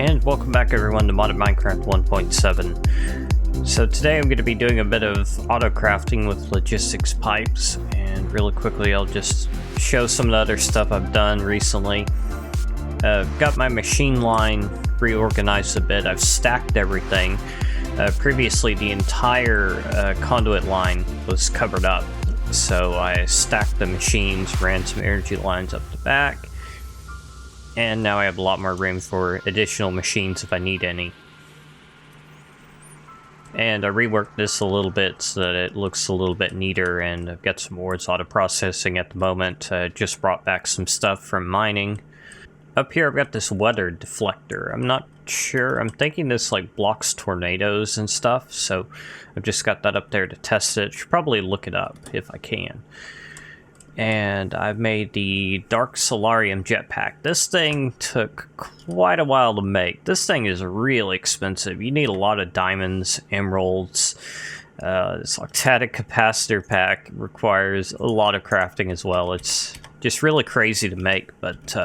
And welcome back everyone to Modded Minecraft 1.7. So today I'm going to be doing a bit of auto crafting with logistics pipes, and really quickly I'll just show some of the other stuff I've done recently. Got my machine line reorganized a bit. I've stacked everything. Previously the entire conduit line was covered up, so I stacked the machines, ran some energy lines up the back, and now I have a lot more room for additional machines if I need any. And I reworked this a little bit so that it looks a little bit neater, and I've got some ores auto processing at the moment. Just brought back some stuff from mining. Up here I've got this weather deflector. I'm not sure, I'm thinking this like blocks tornadoes and stuff, so I've just got that up there to test it. Should probably look it up if I can. And I've made the Dark Solarium jetpack. This thing took quite a while to make. This thing is really expensive. You need a lot of diamonds, emeralds. This lactatic capacitor pack requires a lot of crafting as well. It's just really crazy to make, but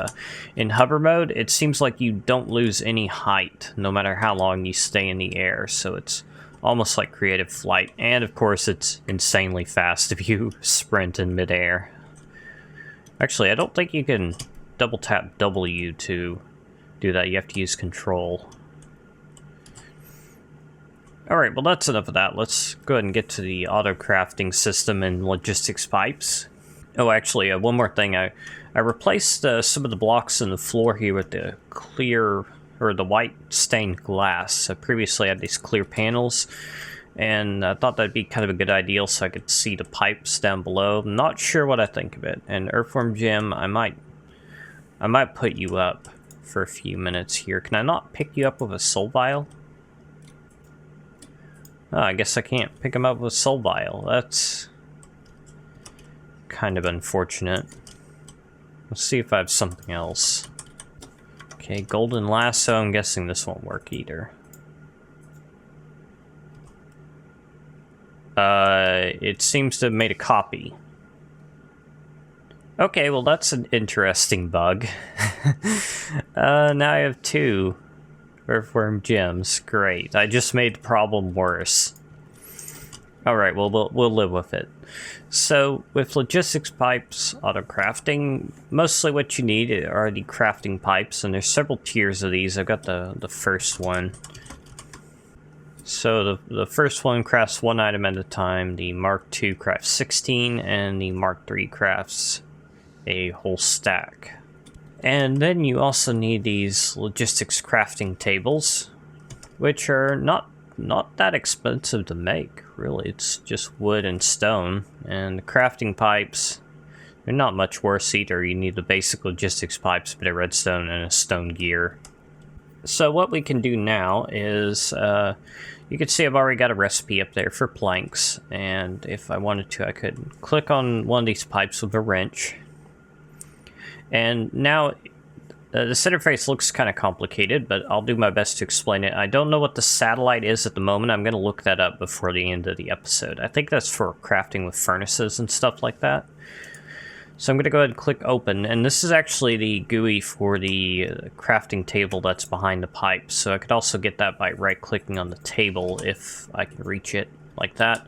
in hover mode, it seems like you don't lose any height, no matter how long you stay in the air, so it's almost like creative flight. And of course, it's insanely fast if you sprint in midair. Actually, I don't think you can double tap W to do that. You have to use control. Alright, well that's enough of that. Let's go ahead and get to the auto crafting system and logistics pipes. Oh, actually, one more thing. I replaced some of the blocks in the floor here with the clear, or the white stained glass. Previously I had these clear panels, and I thought that'd be kind of a good idea so I could see the pipes down below. I'm not sure what I think of it. And Earthworm Jim, I might put you up for a few minutes here. Can I not pick you up with a soul vial? Oh, I guess I can't pick him up with a soul vial. That's kind of unfortunate. Let's see if I have something else. Okay, golden lasso. I'm guessing this won't work either. It seems to have made a copy. Okay, well that's an interesting bug. Now I have two Earthworm Gems. Great. I just made the problem worse. Alright, well, we'll live with it. So, with logistics pipes auto crafting, mostly what you need are the crafting pipes, and there's several tiers of these. I've got the first one. So the first one crafts one item at a time, the Mark II crafts 16, and the Mark III crafts a whole stack. And then you also need these logistics crafting tables, which are not that expensive to make, really. It's just wood and stone. And the crafting pipes, they're not much worse either. You need the basic logistics pipes, a bit of redstone, and a stone gear. So what we can do now is, you can see I've already got a recipe up there for planks, and if I wanted to, I could click on one of these pipes with a wrench. And now, this interface looks kind of complicated, but I'll do my best to explain it. I don't know what the satellite is at the moment. I'm going to look that up before the end of the episode. I think that's for crafting with furnaces and stuff like that. So I'm going to go ahead and click open, and this is actually the GUI for the crafting table that's behind the pipe. So I could also get that by right-clicking on the table if I can reach it like that,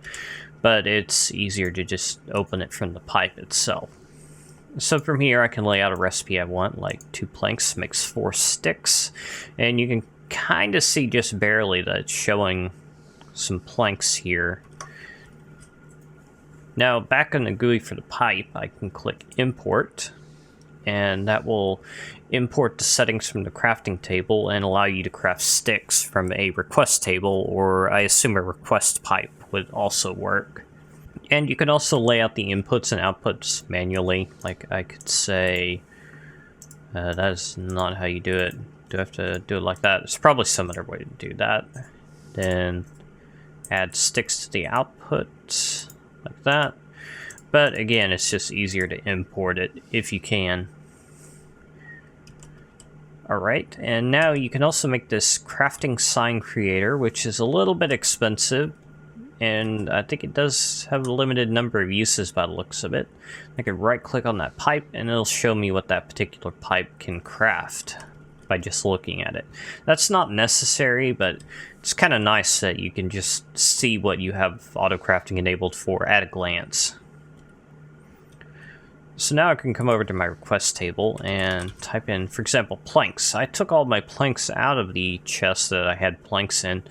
but it's easier to just open it from the pipe itself. So from here I can lay out a recipe I want, like 2 planks makes 4 sticks, and you can kind of see just barely that it's showing some planks here. Now, back on the GUI for the pipe, I can click Import, and that will import the settings from the crafting table and allow you to craft sticks from a request table, or I assume a request pipe would also work. And you can also lay out the inputs and outputs manually. Like, I could say, that is not how you do it. Do I have to do it like that? There's probably some other way to do that. Then add sticks to the output, like that. But again, it's just easier to import it if you can. Alright, and now you can also make this crafting sign creator, which is a little bit expensive, and I think it does have a limited number of uses by the looks of it. I can right click on that pipe and it'll show me what that particular pipe can craft. by just looking at it. That's not necessary, but it's kind of nice that you can just see what you have auto-crafting enabled for at a glance. So now I can come over to my request table and type in, for example, planks. I took all my planks out of the chest that I had planks in,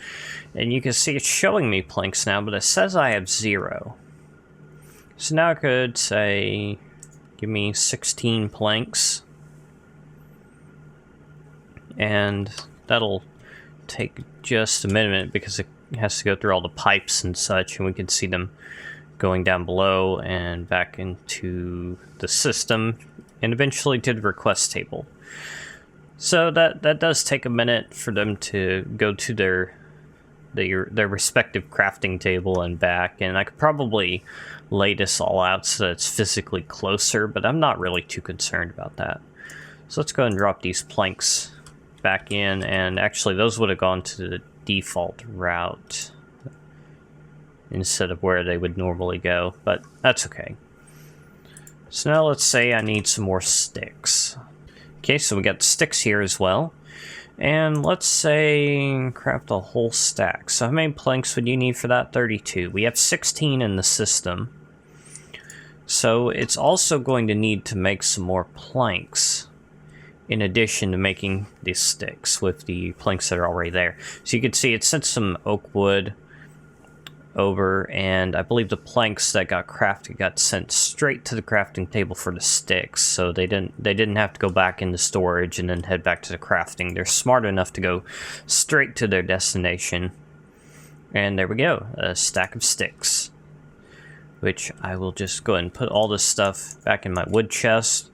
and you can see it's showing me planks now, but it says I have 0. So now I could say, give me 16 planks, and that'll take just a minute because it has to go through all the pipes and such, and we can see them going down below and back into the system and eventually to the request table. So that does take a minute for them to go to their respective crafting table and back, and I could probably lay this all out so that it's physically closer, but I'm not really too concerned about that. So let's go ahead and drop these planks back in, and actually those would have gone to the default route instead of where they would normally go, but that's okay. So now let's say I need some more sticks. Okay, so we got sticks here as well. And let's say craft a whole stack. So how many planks would you need for that? 32. We have 16 in the system. So it's also going to need to make some more planks in addition to making these sticks with the planks that are already there. So you can see it sent some oak wood over, and I believe the planks that got crafted got sent straight to the crafting table for the sticks, so they didn't have to go back into storage and then head back to the crafting. They're smart enough to go straight to their destination. And there we go, a stack of sticks, which I will just go ahead and put all this stuff back in my wood chest.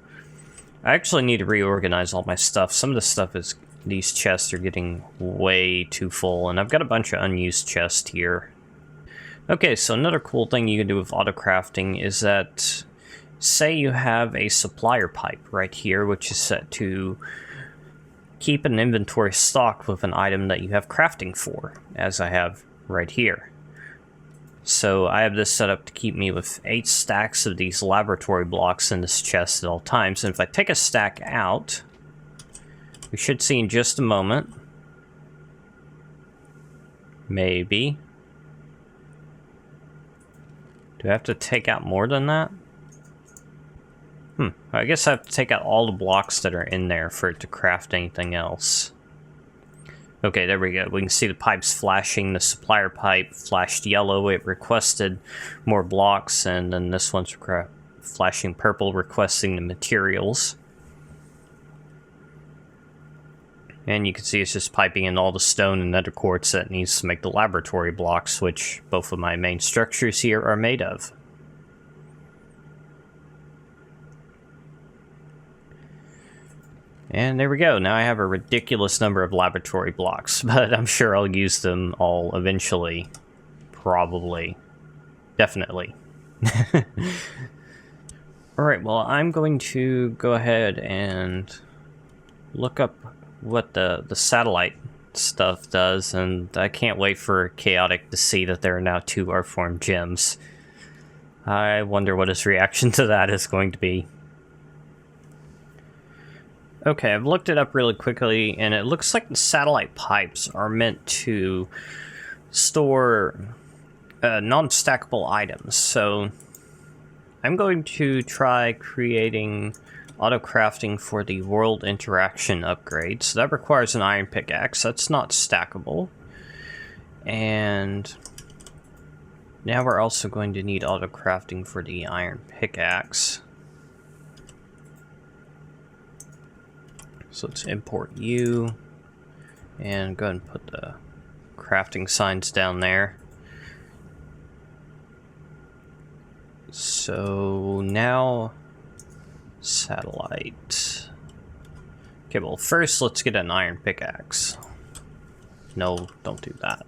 I actually need to reorganize all my stuff. Some of the stuff is, these chests are getting way too full, and I've got a bunch of unused chests here. Okay, so another cool thing you can do with auto-crafting is that, say you have a supplier pipe right here, which is set to keep an inventory stocked with an item that you have crafting for, as I have right here. So I have this set up to keep me with 8 stacks of these laboratory blocks in this chest at all times, and if I take a stack out, we should see in just a moment, maybe. Do I have to take out more than that? I guess I have to take out all the blocks that are in there for it to craft anything else. Okay, there we go. We can see the pipes flashing. The supplier pipe flashed yellow. It requested more blocks, and then this one's flashing purple, requesting the materials. And you can see it's just piping in all the stone and nether quartz that needs to make the laboratory blocks, which both of my main structures here are made of. And there we go. Now I have a ridiculous number of laboratory blocks, but I'm sure I'll use them all eventually. Probably. Definitely. Alright, well, I'm going to go ahead and look up what the satellite stuff does, and I can't wait for Chaotic to see that there are now 2 Artform gems. I wonder what his reaction to that is going to be. Okay, I've looked it up really quickly, and it looks like the satellite pipes are meant to store non-stackable items, so I'm going to try creating auto-crafting for the world interaction upgrade. So that requires an iron pickaxe. That's not stackable. And now we're also going to need auto-crafting for the iron pickaxe. So let's import you and go ahead and put the crafting signs down there. So now satellite. Okay, well, first let's get an iron pickaxe. No, don't do that.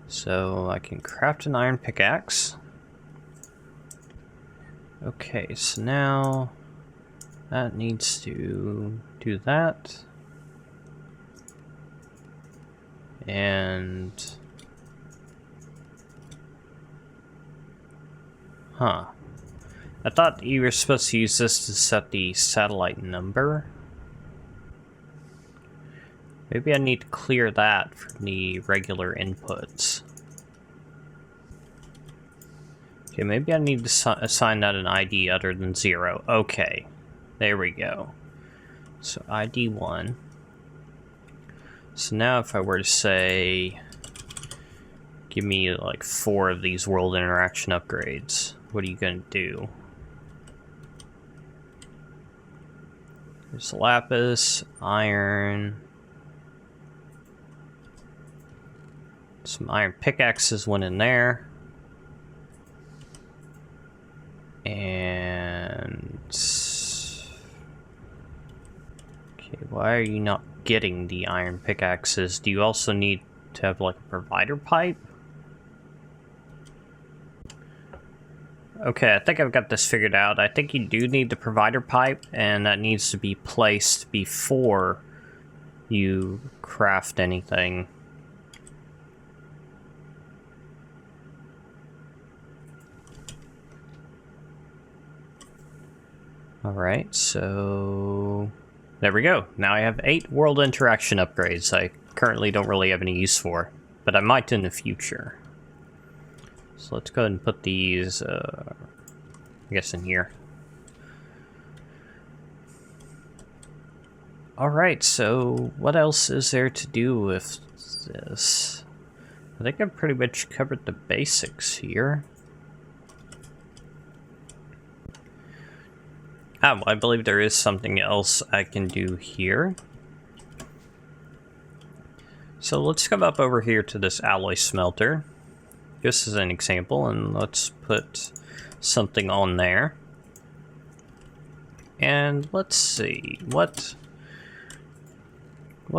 So I can craft an iron pickaxe. Okay, so now that needs to do that. And I thought you were supposed to use this to set the satellite number. Maybe I need to clear that from the regular inputs. Okay, maybe I need to assign that an ID other than 0. Okay, there we go. So ID 1. So now if I were to say, give me like 4 of these world interaction upgrades, what are you going to do? There's lapis, iron, some iron pickaxes went in there. And okay, why are you not getting the iron pickaxes? Do you also need to have like a provider pipe? Okay, I think I've got this figured out. I think you do need the provider pipe, and that needs to be placed before you craft anything. Alright, so there we go. Now I have 8 world interaction upgrades I currently don't really have any use for, but I might in the future. So let's go ahead and put these, I guess, in here. Alright, so what else is there to do with this? I think I've pretty much covered the basics here. Oh, I believe there is something else I can do here. So let's come up over here to this alloy smelter, just as an example, and let's put something on there. And let's see, what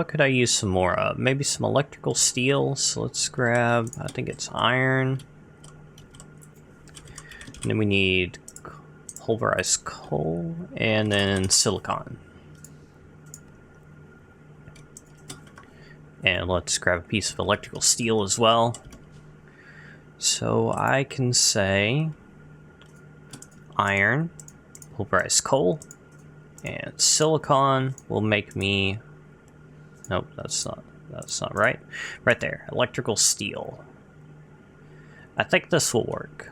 could I use some more of? Maybe some electrical steel. So let's grab, I think it's iron. And then we need pulverized coal, and then silicon. And let's grab a piece of electrical steel as well. So I can say iron, pulverized coal, and silicon will make me, nope, that's not right. Right there, electrical steel. I think this will work.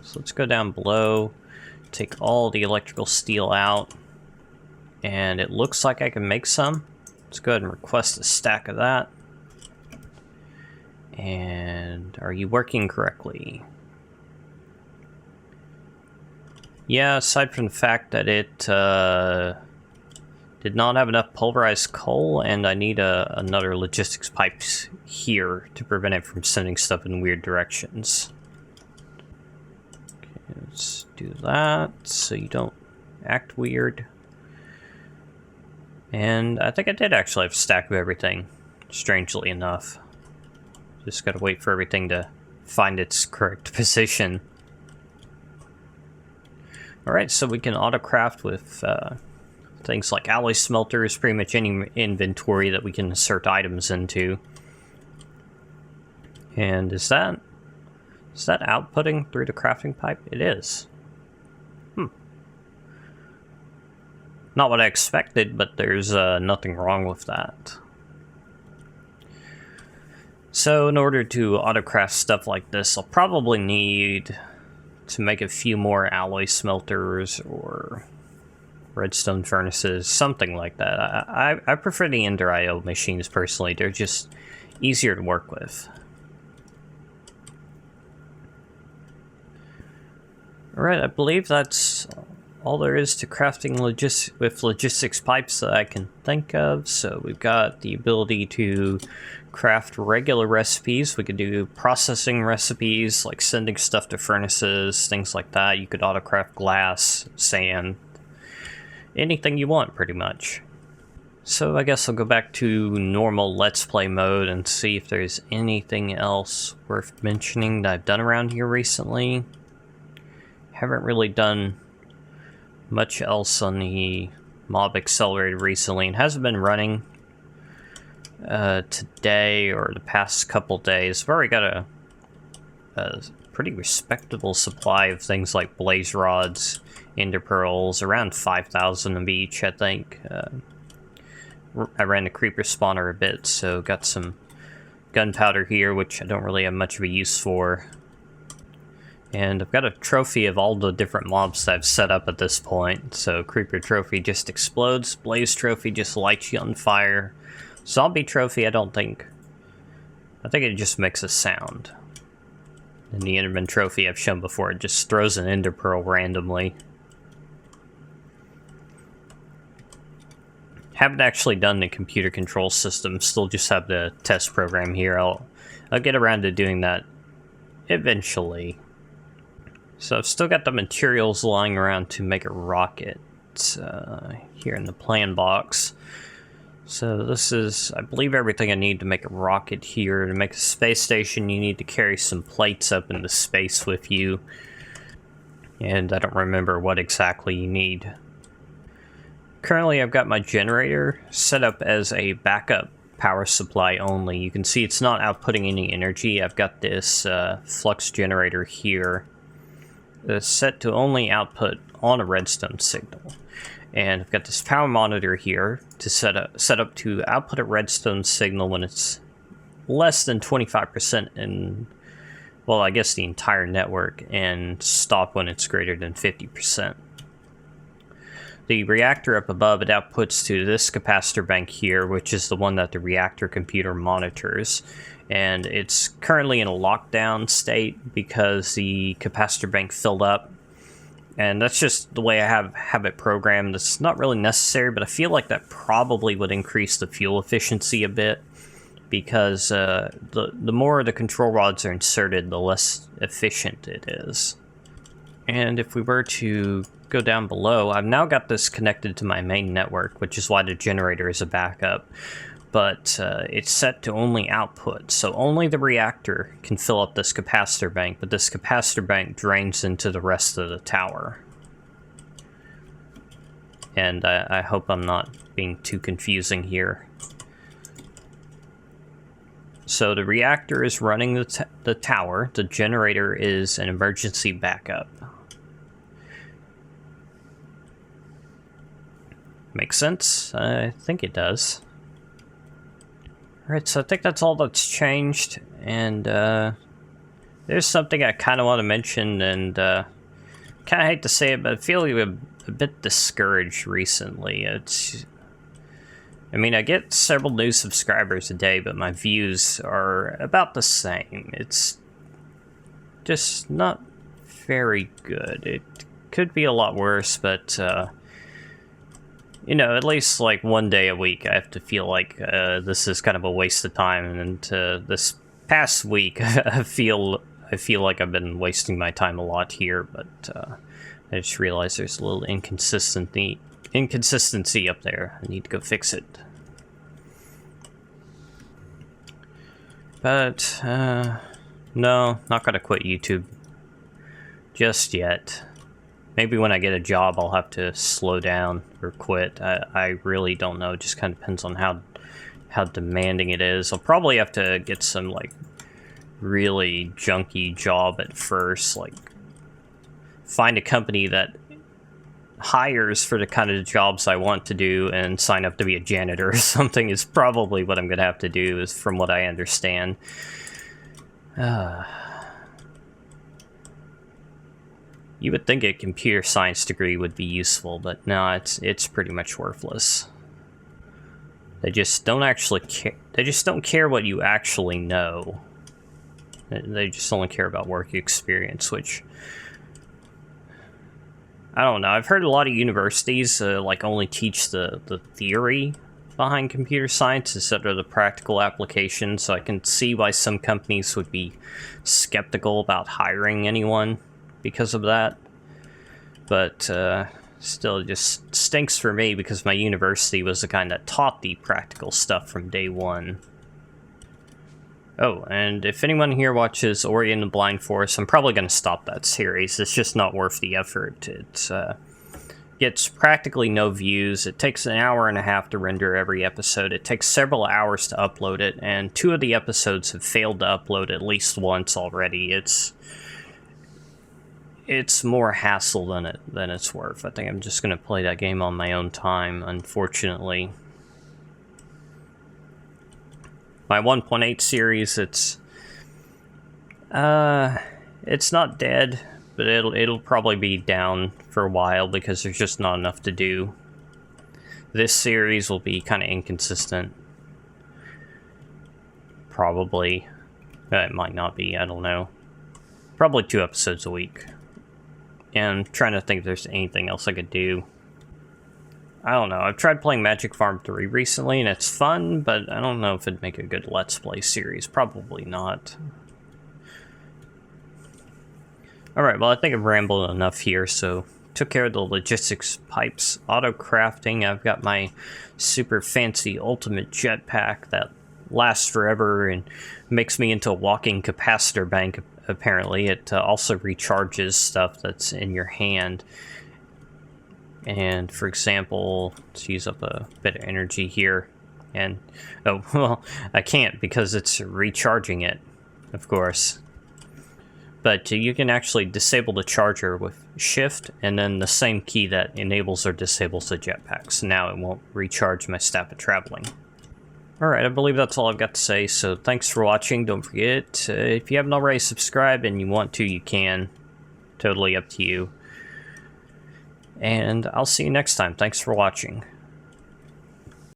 So let's go down below, take all the electrical steel out, and it looks like I can make some. Let's go ahead and request a stack of that. And are you working correctly? Yeah, aside from the fact that it did not have enough pulverized coal, and I need another logistics pipe here to prevent it from sending stuff in weird directions. Let's do that so you don't act weird. And I think I did actually have a stack of everything, strangely enough. Just gotta wait for everything to find its correct position. Alright, so we can auto-craft with things like alloy smelters, pretty much any inventory that we can insert items into. And is that outputting through the crafting pipe? It is. Not what I expected, but there's nothing wrong with that. So in order to auto-craft stuff like this, I'll probably need to make a few more alloy smelters or redstone furnaces, something like that. I prefer the Ender IO machines personally. They're just easier to work with. Alright, I believe that's all there is to crafting with logistics pipes that I can think of. So we've got the ability to craft regular recipes. We could do processing recipes, like sending stuff to furnaces, things like that. You could auto-craft glass, sand, anything you want, pretty much. So I guess I'll go back to normal Let's Play mode and see if there's anything else worth mentioning that I've done around here recently. Haven't really done much else on the Mob Accelerator recently, and hasn't been running today or the past couple days. I've already got a pretty respectable supply of things like blaze rods, ender pearls, around 5,000 of each, I think. I ran the creeper spawner a bit, so got some gunpowder here, which I don't really have much of a use for. And I've got a trophy of all the different mobs that I've set up at this point. So creeper trophy just explodes, blaze trophy just lights you on fire. Zombie trophy, I think it just makes a sound. And the Enderman trophy I've shown before, it just throws an ender pearl randomly. Haven't actually done the computer control system, still just have the test program here. I'll get around to doing that eventually. So I've still got the materials lying around to make a rocket here in the plan box. So this is, I believe, everything I need to make a rocket here. To make a space station, you need to carry some plates up into space with you. And I don't remember what exactly you need. Currently, I've got my generator set up as a backup power supply only. You can see it's not outputting any energy. I've got this flux generator here set to only output on a redstone signal. And I've got this power monitor here to set up to output a redstone signal when it's less than 25% in, well, I guess the entire network, and stop when it's greater than 50%. The reactor up above, it outputs to this capacitor bank here, which is the one that the reactor computer monitors. And it's currently in a lockdown state because the capacitor bank filled up. And that's just the way I have it programmed. It's not really necessary, but I feel like that probably would increase the fuel efficiency a bit, because the more the control rods are inserted, the less efficient it is. And if we were to go down below, I've now got this connected to my main network, which is why the generator is a backup. But it's set to only output, so only the reactor can fill up this capacitor bank, but this capacitor bank drains into the rest of the tower. And I hope I'm not being too confusing here. So the reactor is running the tower, the generator is an emergency backup. Makes sense? I think it does. Alright, so I think that's all that's changed, and there's something I kind of want to mention, and kind of hate to say it, but I feel a bit discouraged recently. I mean, I get several new subscribers a day, but my views are about the same. It's just not very good. It could be a lot worse, but you know, at least like one day a week, I have to feel like this is kind of a waste of time. And this past week, I feel like I've been wasting my time a lot here. But I just realized there's a little inconsistency up there. I need to go fix it. But no, not gonna quit YouTube just yet. Maybe when I get a job, I'll have to slow down or quit. I really don't know. It just kind of depends on how demanding it is. I'll probably have to get some, like, really junky job at first. Like, find a company that hires for the kind of jobs I want to do and sign up to be a janitor or something is probably what I'm going to have to do, is from what I understand. You would think a computer science degree would be useful, but no, it's pretty much worthless. They just don't actually care. They just don't care what you actually know. They just only care about work experience, which I don't know. I've heard a lot of universities like only teach the theory behind computer science instead of the practical application. So I can see why some companies would be skeptical about hiring anyone because of that, but still, it just stinks for me because my university was the kind that taught the practical stuff from day one. Oh, and if anyone here watches Ori and the Blind Forest, I'm probably going to stop that series. It's just not worth the effort. It gets practically no views. It takes an hour and a half to render every episode. It takes several hours to upload it, and 2 of the episodes have failed to upload at least once already. It's it's more hassle than it's worth. I think I'm just going to play that game on my own time, unfortunately. My 1.8 series, it's not dead, but it'll probably be down for a while because there's just not enough to do. This series will be kind of inconsistent. Probably. It might not be, I don't know. Probably 2 episodes a week. And I'm trying to think if there's anything else I could do. I don't know. I've tried playing Magic Farm 3 recently, and it's fun, but I don't know if it'd make a good Let's Play series. Probably not. Alright, well, I think I've rambled enough here, so took care of the logistics pipes, auto crafting. I've got my super fancy ultimate jetpack that lasts forever and makes me into a walking capacitor bank. Apparently, it also recharges stuff that's in your hand. And for example, let's use up a bit of energy here. And oh well, I can't because it's recharging it, of course. But you can actually disable the charger with Shift and then the same key that enables or disables the jetpack. So now it won't recharge my staff of traveling. Alright, I believe that's all I've got to say, so thanks for watching. Don't forget, if you haven't already subscribed and you want to, you can. Totally up to you. And I'll see you next time. Thanks for watching.